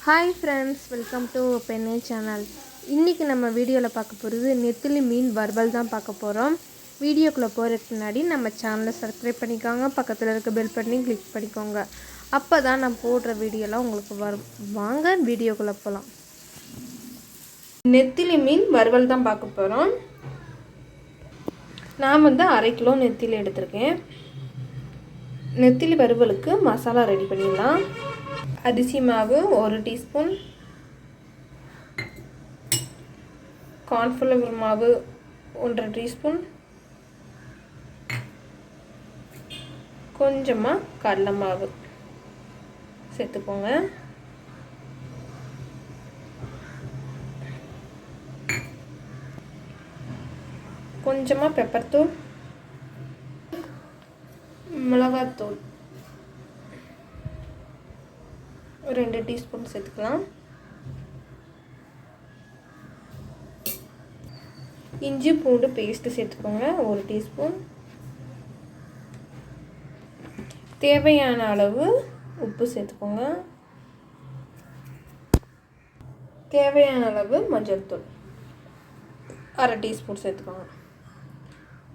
Hi friends, welcome to பெண்ணே channel. இன்றைக்கி நம்ம வீடியோவில் பார்க்க போகிறது நெத்திலி மீன் வறுவல் தான் பார்க்க போகிறோம். வீடியோக்குள்ளே போகிறதுக்கு முன்னாடி நம்ம சேனலை சப்ஸ்கிரைப் பண்ணிக்கோங்க, பக்கத்தில் இருக்க பெல் பட்டனையும் கிளிக் பண்ணிக்கோங்க. அப்போ தான் நான் போடுற வீடியோலாம் உங்களுக்கு வரும். வாங்க வீடியோக்குள்ளே போகலாம். நெத்திலி மீன் வறுவல் தான் பார்க்க போகிறோம். நான் 1/2 கிலோ நெத்திலி எடுத்திருக்கேன். நெத்திலி வறுவலுக்கு மசாலா ரெடி பண்ணிடலாம். அரிசி மாவு 1 டீஸ்பூன், கார்ன்ஃப்ளவர் மாவு 1/2 டீஸ்பூன், கொஞ்சமாக கடலை மாவு சேர்த்துக்கோங்க. கொஞ்சமாக பெப்பர் தூள், மிளகாத்தூள் 2 டீஸ்பூன் சேர்த்துக்கலாம். இஞ்சி பூண்டு பேஸ்ட்டு சேர்த்துக்கோங்க 1 டீஸ்பூன். தேவையான அளவு உப்பு சேர்த்துக்கோங்க. தேவையான அளவு மஞ்சள் தூள் 1/2 டீஸ்பூன் சேர்த்துக்கோங்க.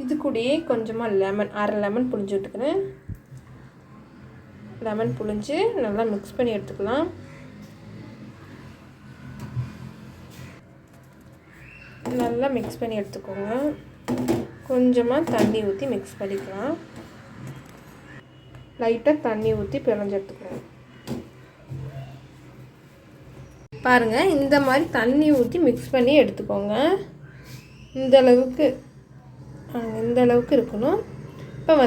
இது கூடயே கொஞ்சமாக லெமன், 1/2 லெமன் புழிஞ்சு விட்டுக்கிறேன். லெமன் புழிஞ்சு நல்லா மிக்ஸ் பண்ணி எடுத்துக்கலாம். நல்லா மிக்ஸ் பண்ணி எடுத்துக்கோங்க. கொஞ்சமாக தண்ணி ஊற்றி மிக்ஸ் பண்ணிக்கலாம். லைட்டாக தண்ணி ஊற்றி பிணைஞ்சு எடுத்துக்கோங்க. பாருங்கள், இந்த மாதிரி தண்ணி ஊற்றி மிக்ஸ் பண்ணி எடுத்துக்கோங்க. இந்த அளவுக்கு இருக்கணும். இப்போ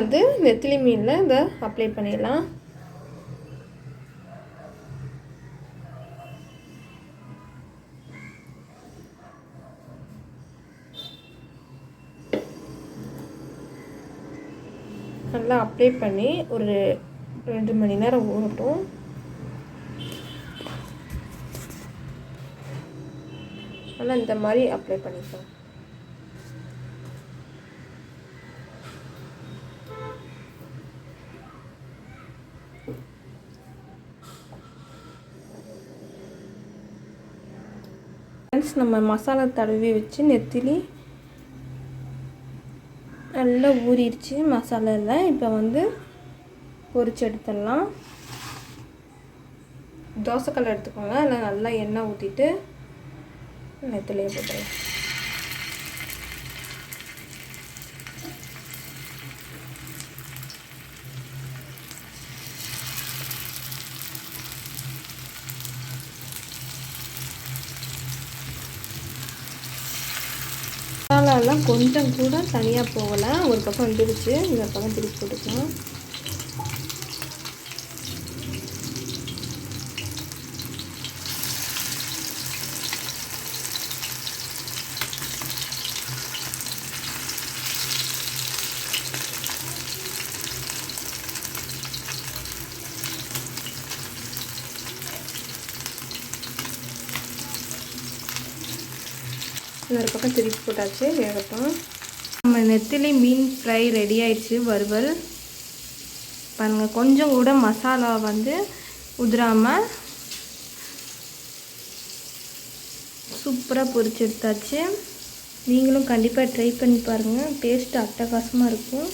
நெத்திலி மீனில் இதை அப்ளை பண்ணிடலாம். நல்லா அப்ளை பண்ணி ஒரு 2 மணி நேரம் ஊறட்டும். நல்லா இந்த மாதிரி அப்ளை பண்ணிக்கலாம். நம்ம மசாலா தடவி வச்சு நெத்திலி நல்லா ஊறிடுச்சு மசாலாவில். இப்போ பொரிச்சு எடுத்துடலாம். தோசைக்கல் எடுத்துக்கோங்க. அதில் நல்லா எண்ணெய் ஊற்றிட்டு நெத்திலியை போட்டுடலாம். மசாலாலாம் கொஞ்சம் கூட தனியாக போகலை. ஒரு பக்கம் வந்துடுச்சு, இந்த பக்கம் திருப்பி போட்டுக்கலாம். இன்னொரு பக்கம் திருப்பி போட்டாச்சு, வேகட்டும். நம்ம நெத்திலி மீன் ஃப்ரை ரெடி ஆயிடுச்சு, வறுவல். பாருங்கள், கொஞ்சம் கூட மசாலா உதிராமல் சூப்பராக பொரிச்சு எடுத்தாச்சு. நீங்களும் கண்டிப்பாக ட்ரை பண்ணி பாருங்கள். டேஸ்ட்டு அட்டகாசமாக இருக்கும்.